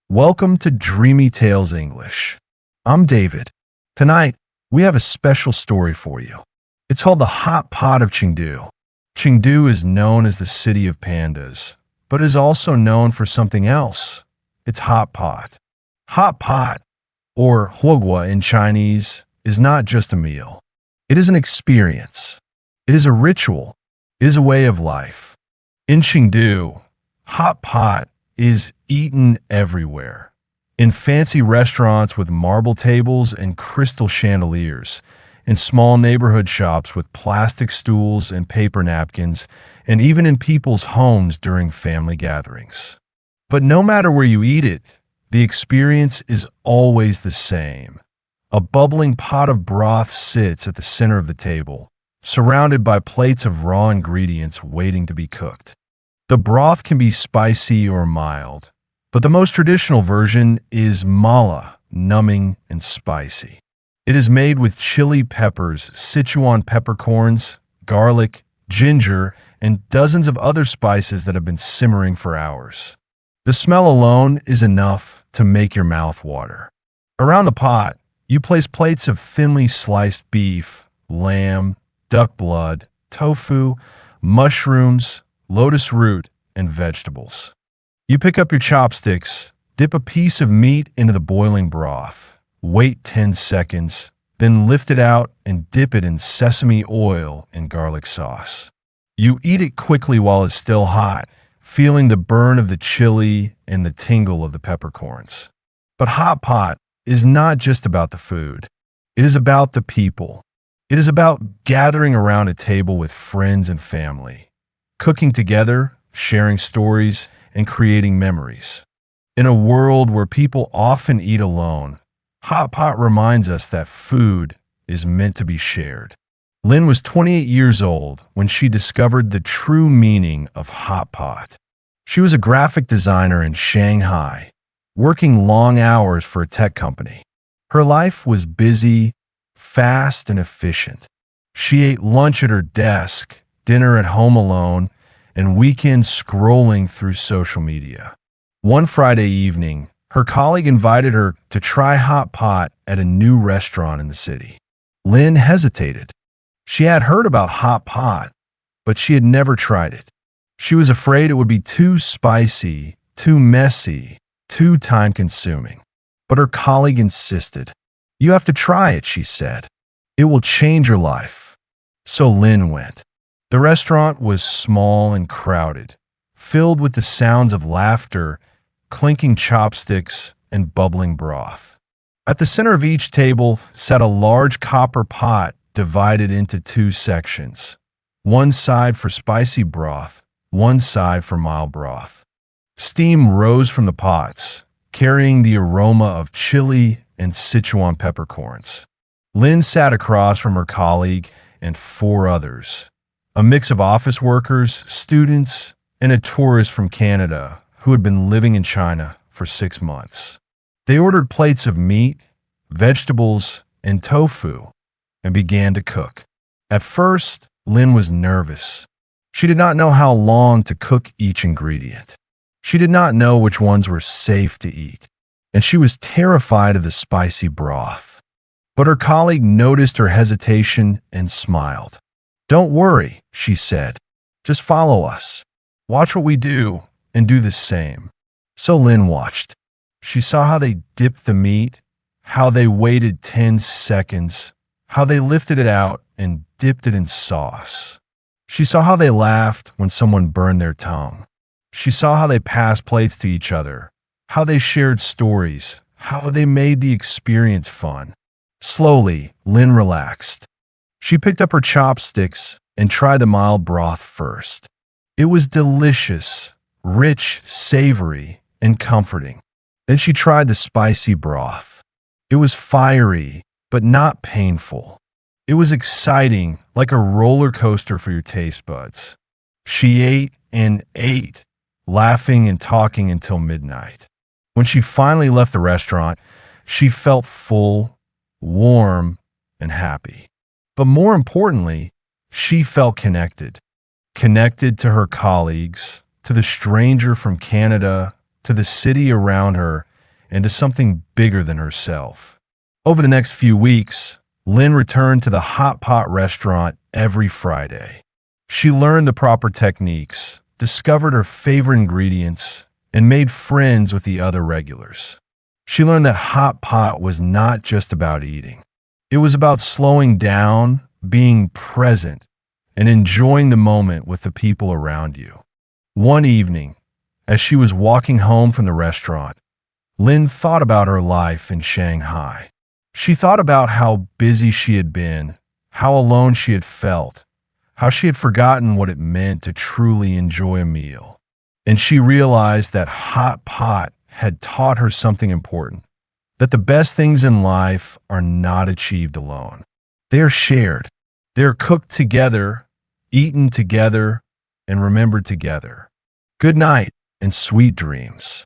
Welcome to Dreamy Tales English. I'm David. Tonight, we have a special story for you. It's called The Hot Pot of Chengdu. Chengdu is known as the city of pandas, but is also known for something else. It's hot pot. Hot pot, or huoguo in Chinese, is not just a meal. It is an experience. It is a ritual. It is a way of life. In Chengdu, hot pot is eaten everywhere. In fancy restaurants with marble tables and crystal chandeliers, in small neighborhood shops with plastic stools and paper napkins, and even in people's homes during family gatherings. But no matter where you eat it, the experience is always the same. A bubbling pot of broth sits at the center of the table, surrounded by plates of raw ingredients waiting to be cooked. The broth can be spicy or mild, but the most traditional version is mala, numbing and spicy. It is made with chili peppers, Sichuan peppercorns, garlic, ginger, and dozens of other spices that have been simmering for hours. The smell alone is enough to make your mouth water. Around the pot, you place plates of thinly sliced beef, lamb, duck blood, tofu, mushrooms, lotus root, and vegetables. You pick up your chopsticks, dip a piece of meat into the boiling broth, wait 10 seconds, then lift it out and dip it in sesame oil and garlic sauce. You eat it quickly while it's still hot, feeling the burn of the chili and the tingle of the peppercorns. But hot pot is not just about the food. It is about the people. It is about gathering around a table with friends and family, cooking together, sharing stories, and creating memories. In a world where people often eat alone, hot pot reminds us that food is meant to be shared. Lynn was 28 years old when she discovered the true meaning of hot pot. She was a graphic designer in Shanghai, working long hours for a tech company. Her life was busy, fast, and efficient. She ate lunch at her desk, dinner at home alone, and weekends scrolling through social media. One Friday evening, her colleague invited her to try hot pot at a new restaurant in the city. Lynn hesitated. She had heard about hot pot, but she had never tried it. She was afraid it would be too spicy, too messy, too time-consuming. But her colleague insisted. "You have to try it," she said. "It will change your life." So Lynn went. The restaurant was small and crowded, filled with the sounds of laughter, clinking chopsticks, and bubbling broth. At the center of each table sat a large copper pot divided into two sections, one side for spicy broth, one side for mild broth. Steam rose from the pots, carrying the aroma of chili and Sichuan peppercorns. Lynn sat across from her colleague and four others, a mix of office workers, students, and a tourist from Canada who had been living in China for 6 months. They ordered plates of meat, vegetables, and tofu and began to cook. At first, Lynn was nervous. She did not know how long to cook each ingredient. She did not know which ones were safe to eat, and she was terrified of the spicy broth. But her colleague noticed her hesitation and smiled. "Don't worry," she said. "Just follow us. Watch what we do and do the same." So Lynn watched. She saw how they dipped the meat, how they waited 10 seconds, how they lifted it out and dipped it in sauce. She saw how they laughed when someone burned their tongue. She saw how they passed plates to each other, how they shared stories, how they made the experience fun. Slowly, Lynn relaxed. She picked up her chopsticks and tried the mild broth first. It was delicious, rich, savory, and comforting. Then she tried the spicy broth. It was fiery, but not painful. It was exciting, like a roller coaster for your taste buds. She ate and ate, laughing and talking until midnight. When she finally left the restaurant, she felt full, warm, and happy. But more importantly, she felt connected. Connected to her colleagues, to the stranger from Canada, to the city around her, and to something bigger than herself. Over the next few weeks, Lynn returned to the hot pot restaurant every Friday. She learned the proper techniques, discovered her favorite ingredients, and made friends with the other regulars. She learned that hot pot was not just about eating. It was about slowing down, being present, and enjoying the moment with the people around you. One evening, as she was walking home from the restaurant, Lynn thought about her life in Shanghai. She thought about how busy she had been, how alone she had felt, how she had forgotten what it meant to truly enjoy a meal. And she realized that hot pot had taught her something important, that the best things in life are not achieved alone. They are shared. They are cooked together, eaten together, and remembered together. Good night and sweet dreams.